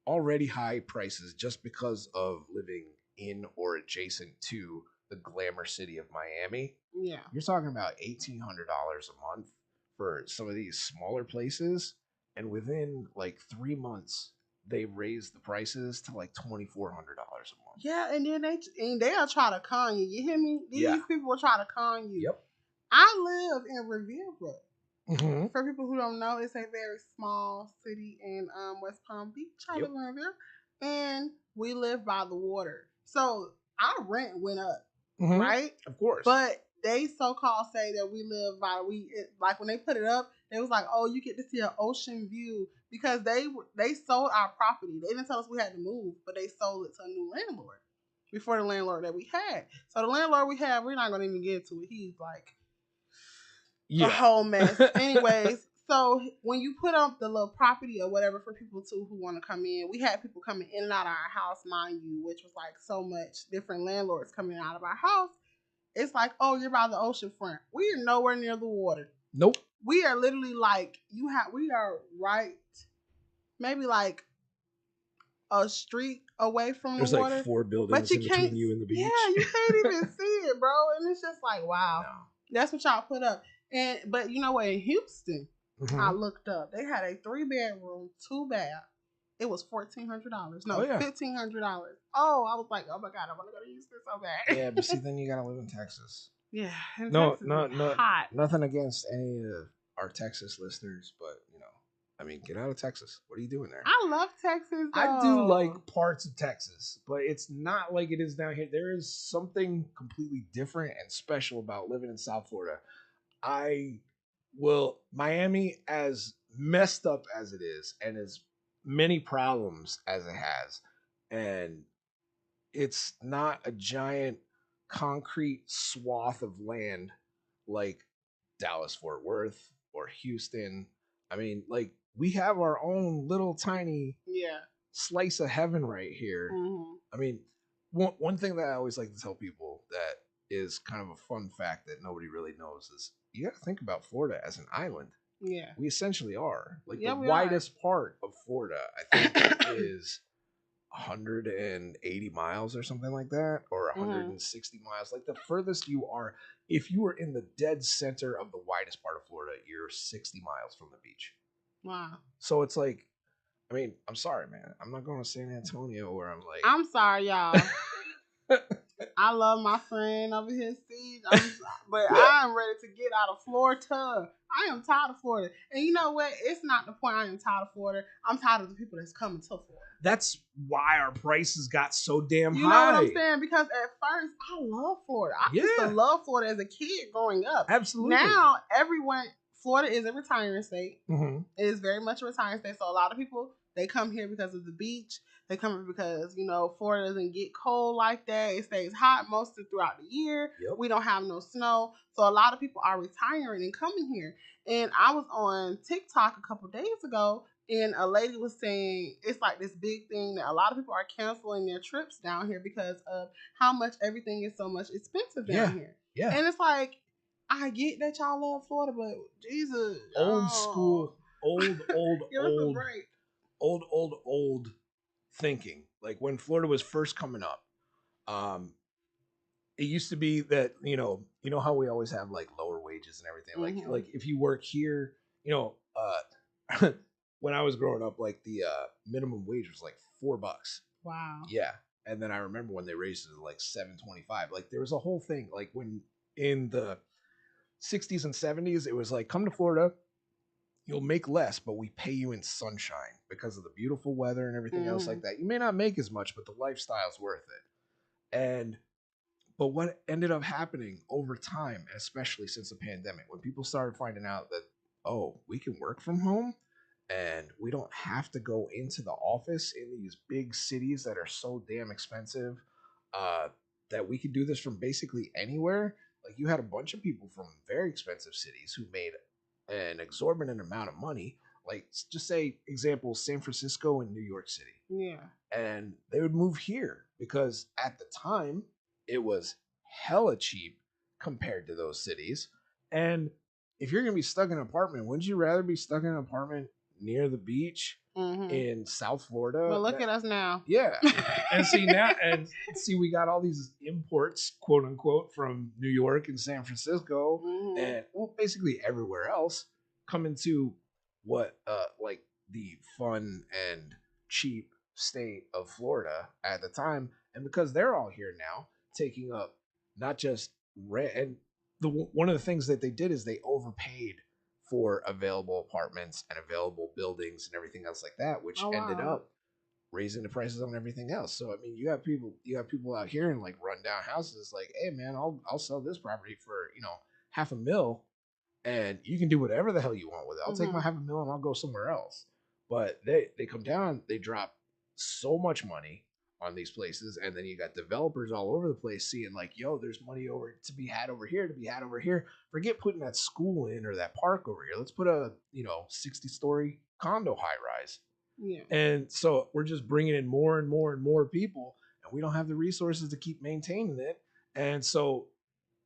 already high prices just because of living in or adjacent to the glamour city of Miami. Yeah. You're talking about $1,800 a month for some of these smaller places. And within like 3 months, they raised the prices to like $2,400 a month. Yeah, and then they'll try to con you. You hear me? These people will try to con you. Yep. I live in Riviera. Mm-hmm. For people who don't know, it's a very small city in West Palm Beach. I live in Riviera, and we live by the water, so our rent went up, right? Of course. But they so-called say that we live by like when they put it up, it was like, oh, you get to see an ocean view because they sold our property. They didn't tell us we had to move, but they sold it to a new landlord before the landlord that we had. So the landlord we had, we're not going to even get into it. He's like a whole mess. Anyways, so when you put up the little property or whatever for people too who want to come in, we had people coming in and out of our house, mind you, which was like so much different landlords coming out of our house. It's like, oh, you're by the ocean front. We are nowhere near the water. Nope. We are literally like, we are right, maybe like a street away from the water. There's like 4 buildings in between you and the beach. Yeah, you can't even see it, bro. And it's just like, wow. No. That's what y'all put up. But you know what? In Houston, I looked up. They had a 3-bedroom, 2-bath. It was $1,400. No, $1,500. Oh, I was like, oh my God, I want to go to Houston so bad. Yeah, but see, then you gotta live in Texas. Yeah. No, hot. Nothing against any of our Texas listeners, but I mean, get out of Texas. What are you doing there? I love Texas, though. I do like parts of Texas, but it's not like it is down here. There is something completely different and special about living in South Florida. Miami, as messed up as it is, and as many problems as it has, and it's not a giant concrete swath of land like Dallas, Fort Worth, or Houston. I mean, like, we have our own little tiny slice of heaven right here. Mm-hmm. I mean, one thing that I always like to tell people that is kind of a fun fact that nobody really knows is you got to think about Florida as an island. Yeah. We essentially are. Like, the widest part of Florida, I think, is 180 miles or something like that, or 160 miles. Like, the furthest you are, if you are in the dead center of the widest part of Florida, you're 60 miles from the beach. Wow. So it's like, I mean, I'm sorry, man. I'm not going to San Antonio where I'm like... I'm sorry, y'all. I love my friend over here, CEEJ, but I'm ready to get out of Florida. I am tired of Florida. And you know what? It's not the point I am tired of Florida. I'm tired of the people that's coming to Florida. That's why our prices got so damn high. You know what I'm saying? Because at first, I love Florida. I used to love Florida as a kid growing up. Absolutely. Now, Florida is a retiring state. Mm-hmm. It is very much a retiring state. So a lot of people, they come here because of the beach. They come here because, Florida doesn't get cold like that. It stays hot most of throughout the year. Yep. We don't have no snow. So a lot of people are retiring and coming here. And I was on TikTok a couple days ago, and a lady was saying it's like this big thing that a lot of people are canceling their trips down here because of how much everything is so much expensive down here. Yeah. And it's like, I get that y'all love Florida, but Jesus. Old school, old thinking. Like, when Florida was first coming up, it used to be that, how we always have like lower wages and everything. Like if you work here, when I was growing up, like the minimum wage was like $4. Wow. Yeah. And then I remember when they raised it to like 725. Like there was a whole thing. Like when in the 60s and 70s, it was like, come to Florida, you'll make less, but we pay you in sunshine because of the beautiful weather and everything else like that. You may not make as much, but the lifestyle's worth it. But what ended up happening over time, especially since the pandemic, when people started finding out that, oh, we can work from home and we don't have to go into the office in these big cities that are so damn expensive, that we could do this from basically anywhere. Like you had a bunch of people from very expensive cities who made an exorbitant amount of money. Like just say example, San Francisco and New York City. Yeah. And they would move here because at the time it was hella cheap compared to those cities. And if you're going to be stuck in an apartment, wouldn't you rather be stuck in an apartment near the beach in South Florida? Well, look at us now. Yeah. And see, we got all these imports, quote unquote, from New York and San Francisco and well, basically everywhere else coming to what, like the fun and cheap state of Florida at the time. And because they're all here now, taking up not just rent, and one of the things that they did is they overpaid for available apartments and available buildings and everything else like that, which ended up raising the prices on everything else. So I mean, you got people out here in like rundown houses, like, hey man, I'll sell this property for $500,000, and you can do whatever the hell you want with it. I'll take my $500,000 and I'll go somewhere else. But they come down, they drop so much money on these places, and then you got developers all over the place seeing like, yo, there's money to be had over here. Forget putting that school in or that park over here. Let's put a 60-story condo high rise. Yeah. And so we're just bringing in more and more and more people, and we don't have the resources to keep maintaining it. And so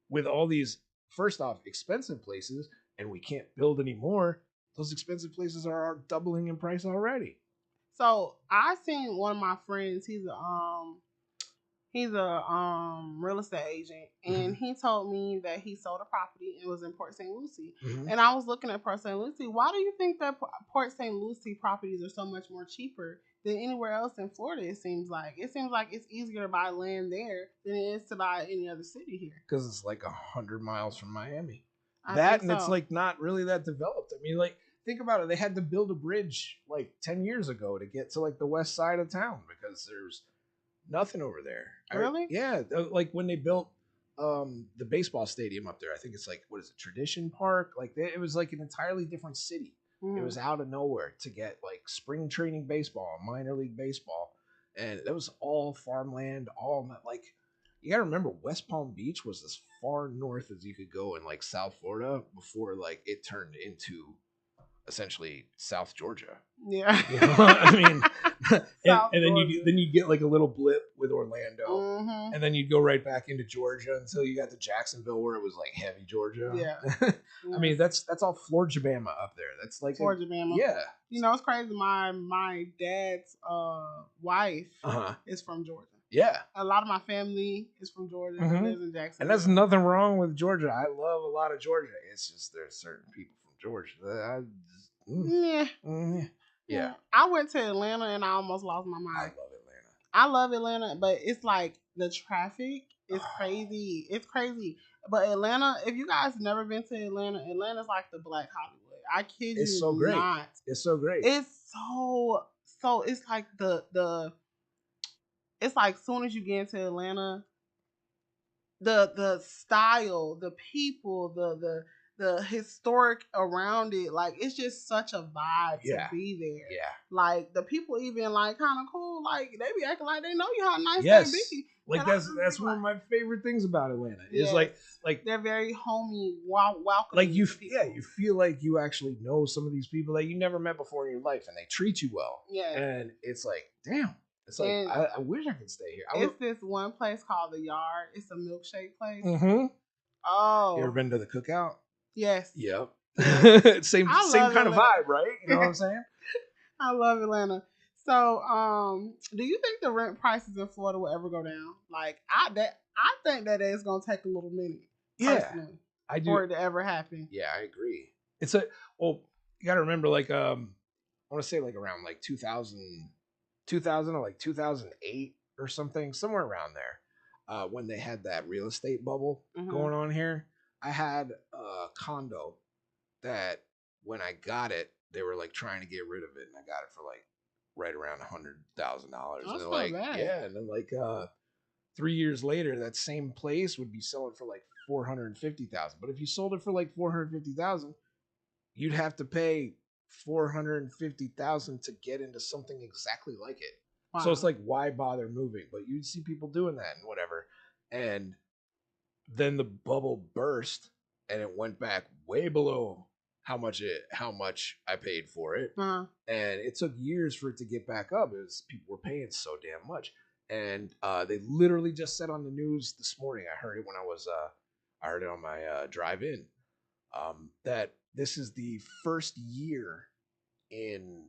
with all these, first off, expensive places, and we can't build anymore, those expensive places are doubling in price already. So I seen one of my friends. He's a real estate agent, and he told me that he sold a property. It was in Port St. Lucie, and I was looking at Port St. Lucie. Why do you think that Port St. Lucie properties are so much more cheaper than anywhere else in Florida? It seems like it's easier to buy land there than it is to buy any other city here. Because it's like 100 miles from Miami. It's like not really that developed. I mean, like, think about it. They had to build a bridge like 10 years ago to get to like the west side of town because there's nothing over there. Really? Yeah. Like when they built the baseball stadium up there, I think it's like, what is it, Tradition Park? Like it was like an entirely different city. It was out of nowhere to get like spring training baseball, minor league baseball. And that was all farmland, all like, you got to remember West Palm Beach was as far north as you could go in like South Florida before like it turned into essentially South Georgia. Yeah. I mean, and then you get like a little blip with Orlando, and then you'd go right back into Georgia until you got to Jacksonville where it was like heavy Georgia. Yeah. I mean, that's all Florida-Bama up there. That's like Florida-Bama. Yeah. It's crazy. My dad's wife is from Georgia. Yeah. A lot of my family is from Georgia. Lives in Jacksonville. And there's nothing wrong with Georgia. I love a lot of Georgia. It's just there's certain people from Georgia that Yeah. I went to Atlanta and I almost lost my mind. I love Atlanta, but it's like the traffic is crazy. It's crazy. But Atlanta, if you guys never been to Atlanta, Atlanta's like the Black Hollywood. I kid you not. It's so great. It's so great. It's so it's like it's like soon as you get into Atlanta, the style, the people, the historic around it, like it's just such a vibe to be there. Yeah. Like the people even like kind of cool, like they be acting like they know you how nice they be. Like that's one of my favorite things about Atlanta. Is like they're very homey, welcoming. Like you feel like you actually know some of these people that you never met before in your life, and they treat you well. Yeah. And it's like, damn. It's like I wish I could stay here. It's this one place called The Yard. It's a milkshake place. Oh. You ever been to the Cookout? Yes. Yep. same kind of vibe, right? You know what I'm saying? I love Atlanta. So, do you think the rent prices in Florida will ever go down? Like, I think that it's gonna take a little minute. Personally, I do. For it to ever happen. Yeah, I agree. You gotta remember, like, I want to say like around like 2000 or like 2008, or something, somewhere around there, when they had that real estate bubble Mhm. going on here. I had a condo that when I got it, they were like trying to get rid of it, and I got it for like right around $100,000. That's And they're not like, bad. yeah, and then like 3 years later, that same place would be selling for like 450,000. But if you sold it for like 450,000, you'd have to pay 450,000 to get into something exactly like it. Wow. So it's like, why bother moving? But you'd see people doing that and whatever. And then the bubble burst, and it went back way below how much I paid for it. Uh-huh. And it took years for it to get back up. It was people were paying so damn much. And they literally just said on the news this morning, I heard it when I heard it on my drive in, that this is the first year in,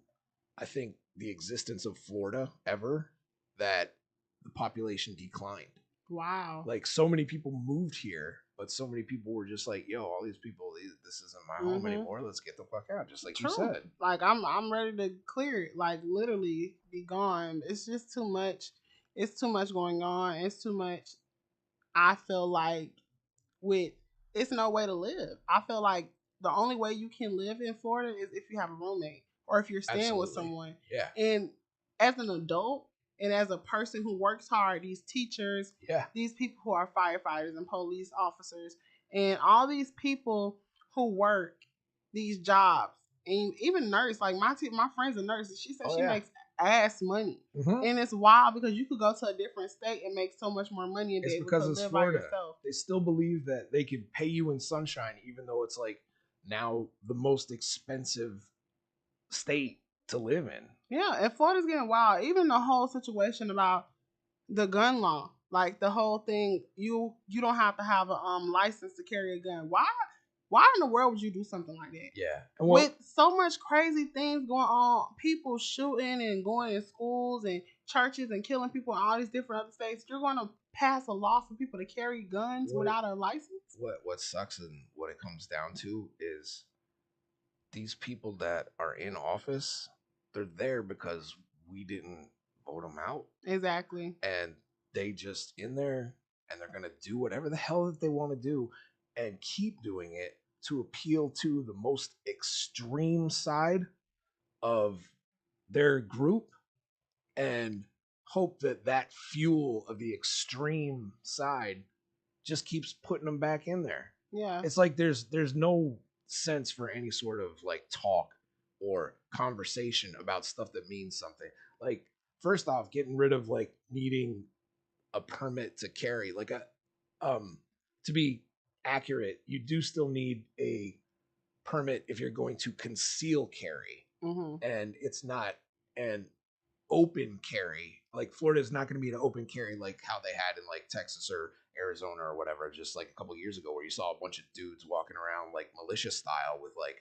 I think, the existence of Florida ever that the population declined. Wow. Like, so many people moved here, but so many people were just like, yo, all these people, this isn't my home anymore. Let's get the fuck out. Just like True. you said. Like, I'm ready to clear it. Like, literally be gone. It's just too much. It's too much going on. It's too much. I feel like it's no way to live. I feel like the only way you can live in Florida is if you have a roommate or if you're staying with someone. Yeah. And as an adult and as a person who works hard, these teachers, these people who are firefighters and police officers, and all these people who work these jobs, and even nurse, like my friend's a nurse, and she said she makes ass money. And it's wild because you could go to a different state and make so much more money and be able to live by yourself. They still believe that they could pay you in sunshine, even though it's like now the most expensive state to live in. Yeah, and Florida's getting wild. Even the whole situation about the gun law, like the whole thing, you don't have to have a license to carry a gun. Why in the world would you do something like that? Yeah. With so much crazy things going on, people shooting and going in schools and churches and killing people in all these different other states, you're going to pass a law for people to carry guns without a license? What sucks and what it comes down to is these people that are in office, they're there because we didn't vote them out. Exactly. And they just in there, and they're going to do whatever the hell that they want to do and keep doing it to appeal to the most extreme side of their group and hope that fuel of the extreme side just keeps putting them back in there. Yeah. It's like there's no sense for any sort of like talk or conversation about stuff that means something. Like, first off, getting rid of like needing a permit to carry, like to be accurate, you do still need a permit if you're going to conceal carry. And it's not an open carry. Like, Florida is not going to be an open carry like how they had in like Texas or Arizona or whatever, just like a couple years ago, where you saw a bunch of dudes walking around like militia style with like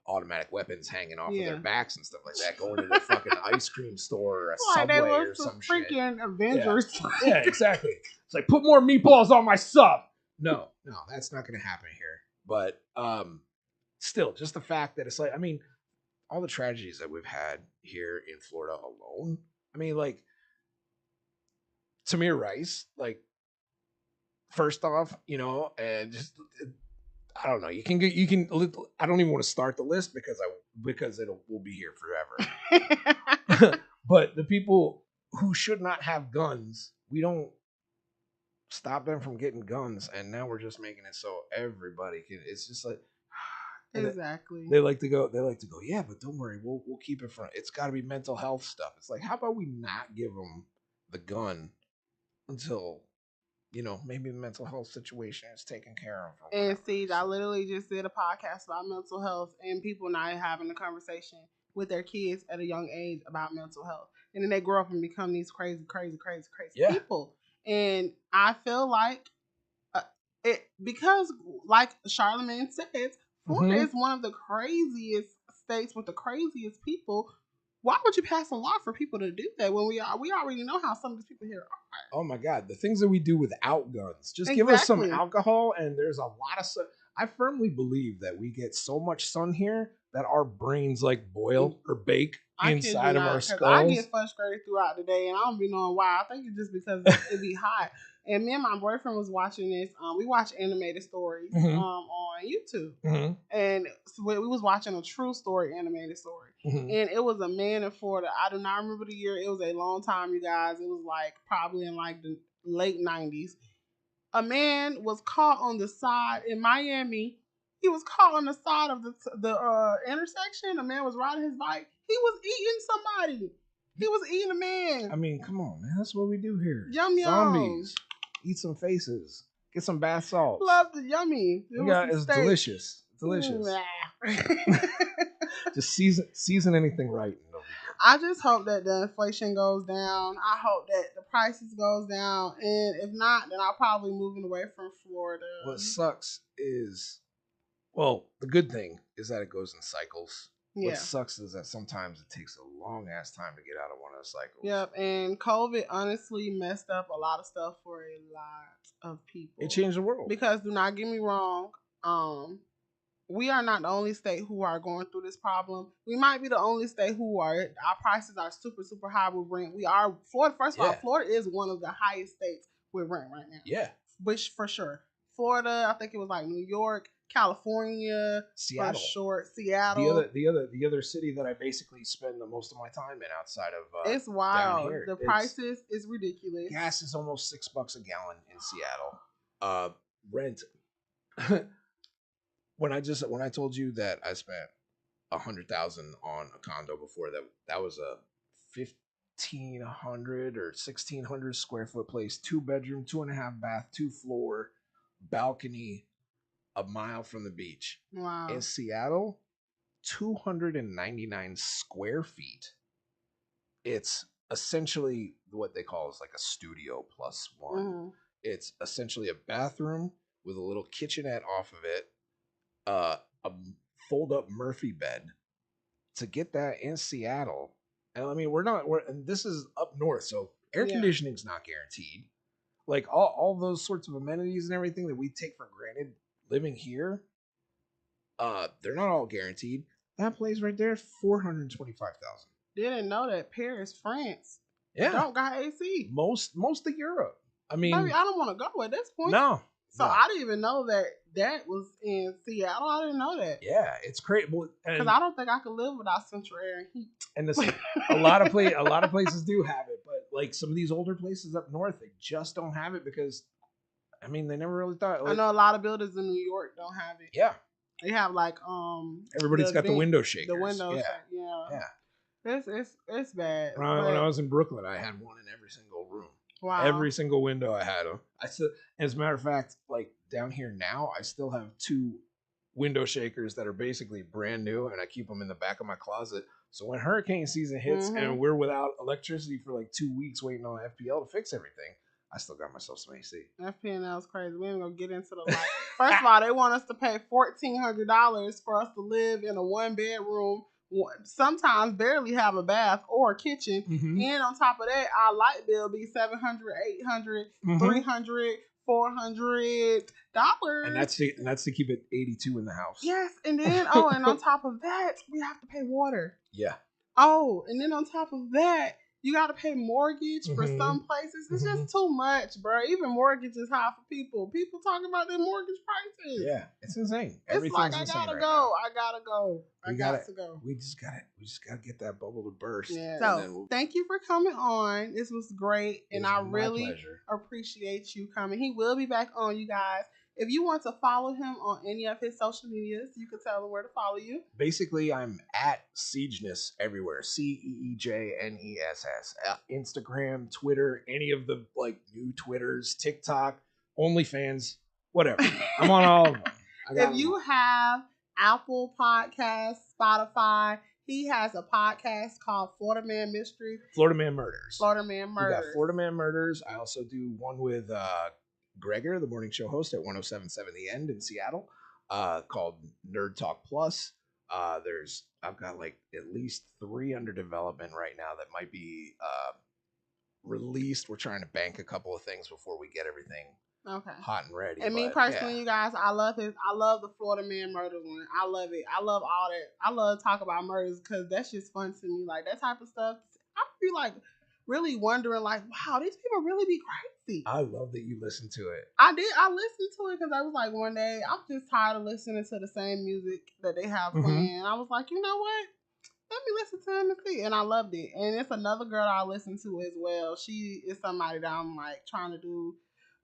automatic weapons hanging off of their backs and stuff like that, going to the fucking ice cream store or a Subway or some freaking shit. Avengers. Yeah, exactly. It's like, put more meatballs on my sub. No, that's not going to happen here. But still, just the fact that it's like, I mean, all the tragedies that we've had here in Florida alone. I mean, like, Tamir Rice, like, first off, and just, I don't know. You can. I don't even want to start the list because we'll be here forever. But the people who should not have guns, we don't stop them from getting guns, and now we're just making it so everybody can. It's just like, exactly. They like to go. Yeah, but don't worry, we'll keep it from. It's got to be mental health stuff. It's like, how about we not give them the gun until, maybe the mental health situation is taken care of. And CEEJ, I literally just did a podcast about mental health and people not having a conversation with their kids at a young age about mental health. And then they grow up and become these crazy people. And I feel like because, like Charlamagne says, Florida is one of the craziest states with the craziest people. Why would you pass a law for people to do that when we already know how some of these people here are? Oh my God, the things that we do without guns. Just give us some alcohol, and there's a lot of sun. I firmly believe that we get so much sun here that our brains like boil or bake I inside of our skulls. I get frustrated throughout the day, and I don't be knowing why. I think it's just because it be hot. And me and my boyfriend was watching this. We watch animated stories on YouTube, and so we was watching a true story animated story. And it was a man in Florida. I do not remember the year. It was a long time, you guys. It was like probably in like the late 90s. A man was caught on the side in Miami. He was caught on the side of the intersection. A man was riding his bike. He was eating somebody. He was eating a man. I mean, come on, man. That's what we do here. Yum yum. Zombies. Eat some faces. Get some bath salts. Love the yummy. It's delicious. Delicious. Just season anything right. I just hope that the inflation goes down. I hope that the prices goes down. And if not, then I'll probably moving away from Florida. What sucks is, well, the good thing is that it goes in cycles. Yeah. What sucks is that sometimes it takes a long ass time to get out of one of those cycles. Yep, and COVID honestly messed up a lot of stuff for a lot of people. It changed the world. Because do not get me wrong, we are not the only state who are going through this problem. We might be the only state who our prices are super, super high with rent. We are Florida. First of all, Florida is one of the highest states with rent right now. Yeah. Which for sure. Florida, I think it was like New York, California, Seattle. For sure. Seattle. The other city that I basically spend the most of my time in outside of it's wild. Down here. The prices is ridiculous. Gas is almost $6 a gallon in Seattle. Rent. When I told you that I spent $100,000 on a condo before, that was a 1,500 or 1,600 square foot place, 2-bedroom, 2.5 bath, 2-floor, balcony, a mile from the beach. Wow. In Seattle, 299 square feet. It's essentially what they call is like a studio plus one. Mm-hmm. It's essentially a bathroom with a little kitchenette off of it. A fold-up Murphy bed. To get that in Seattle, and I mean and this is up north, so air conditioning's not guaranteed. Like all those sorts of amenities and everything that we take for granted living here, they're not all guaranteed. That place right there, $425,000. Didn't know that Paris, France, don't got AC. Most of Europe. I mean, I don't want to go at this point. No. So I didn't even know that was in Seattle. I didn't know that. Yeah, it's crazy. Because I don't think I could live without central air and heat. And a lot of places do have it, but like some of these older places up north, they just don't have it because, I mean, they never really thought. I know a lot of buildings in New York don't have it. Yeah, they have like everybody's got the window shakers. The windows, yeah. It's bad. When I was in Brooklyn, I had one in every single room. Wow. Every single window I had them. As a matter of fact, like down here now, I still have 2 window shakers that are basically brand new, and I keep them in the back of my closet. So when hurricane season hits and we're without electricity for like 2 weeks waiting on FPL to fix everything, I still got myself some AC. FPL is crazy. We ain't gonna get into the life. First of all, they want us to pay $1,400 for us to live in a 1-bedroom. Sometimes barely have a bath or a kitchen. And on top of that, our light bill be $700, $800, $300, $400. And that's to keep it 82 in the house. Yes, and then and on top of that, we have to pay water. Yeah. Oh, and then on top of that, you got to pay mortgage for some places. It's just too much, bro. Even mortgage is high for people. People talking about their mortgage prices. Yeah, it's insane. It's like I gotta go. I gotta go. I got to go. We just gotta get that bubble to burst. Yeah. So thank you for coming on. This was great, and I really appreciate you coming. He will be back on, you guys. If you want to follow him on any of his social medias, you can tell him where to follow you. Basically, I'm at CEEJness everywhere. CEEJNESS. Instagram, Twitter, any of the like new Twitters, TikTok, OnlyFans, whatever. I'm on all of them. If you have Apple Podcasts, Spotify, he has a podcast called Florida Man Mysteries. Florida Man Murders. Florida Man Murders. We got Florida Man Murders. I also do one with Gregor, the morning show host at 107.7 The End in Seattle, called Nerd Talk Plus. I've got like at least 3 under development right now that might be released. We're trying to bank a couple of things before we get everything Okay. hot and ready. And me personally, you guys, I love the Florida man murders one. I love it. I love all that. I love to talk about murders because that's just fun to me. Like that type of stuff. I feel like really wondering, like, wow, these people really be crazy. I love that you listen to it. I did. I listened to it because I was like, one day I'm just tired of listening to the same music that they have playing. I was like, you know what? Let me listen to them and see. And I loved it. And it's another girl I listen to as well. She is somebody that I'm like trying to do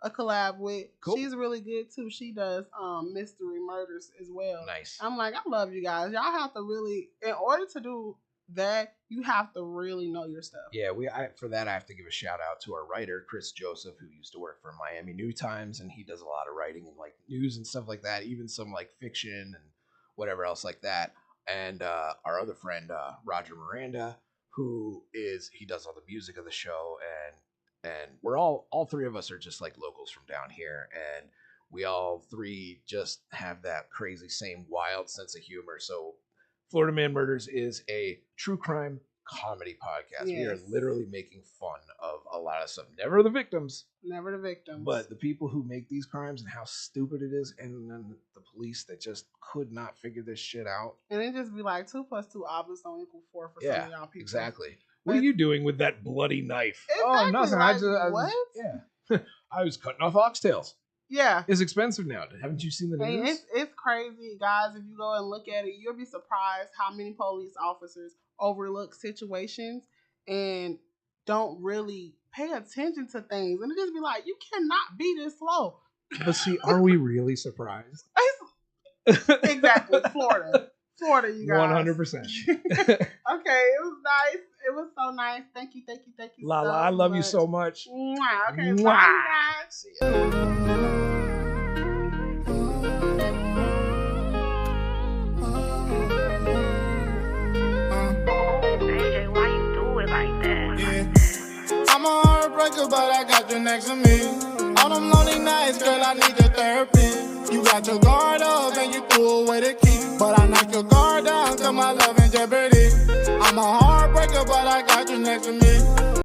a collab with. Cool. She's really good too. She does mystery murders as well. Nice. I'm like, I love you guys. Y'all have to really, in order to do that, you have to really know your stuff. Yeah, for that I have to give a shout out to our writer Chris Joseph, who used to work for Miami New Times, and he does a lot of writing and like news and stuff like that, even some like fiction and whatever else like that. And our other friend Roger Miranda, he does all the music of the show, and we're all three of us are just like locals from down here, and we all three just have that crazy same wild sense of humor. So Florida Man Murders is a true crime comedy podcast. Yes. We are literally making fun of a lot of stuff. Never the victims. Never the victims. But the people who make these crimes and how stupid it is, and then the police that just could not figure this shit out. And it just be like 2 + 2 obviously don't equal 4 for some of y'all people. Exactly. What are you doing with that bloody knife? Exactly. Oh, nothing. Like, what? Yeah. I was cutting off oxtails. Yeah. It's expensive now. Haven't you seen the news? It's crazy, guys. If you go and look at it, you'll be surprised how many police officers overlook situations and don't really pay attention to things. And it just be like, you cannot be this slow. But see, are we really surprised? Exactly. Florida, you guys. 100%. Okay, it was nice. It was so nice. Thank you. Lala, I love you so much. Mwah. Okay, bye, guys. See ya. I'm a heartbreaker, but I got you next to me. All them lonely nights, girl, I need your therapy. You got your guard up and you threw away the key. But I knock your guard down, cause my love in jeopardy. I'm a heartbreaker, but I got you next to me.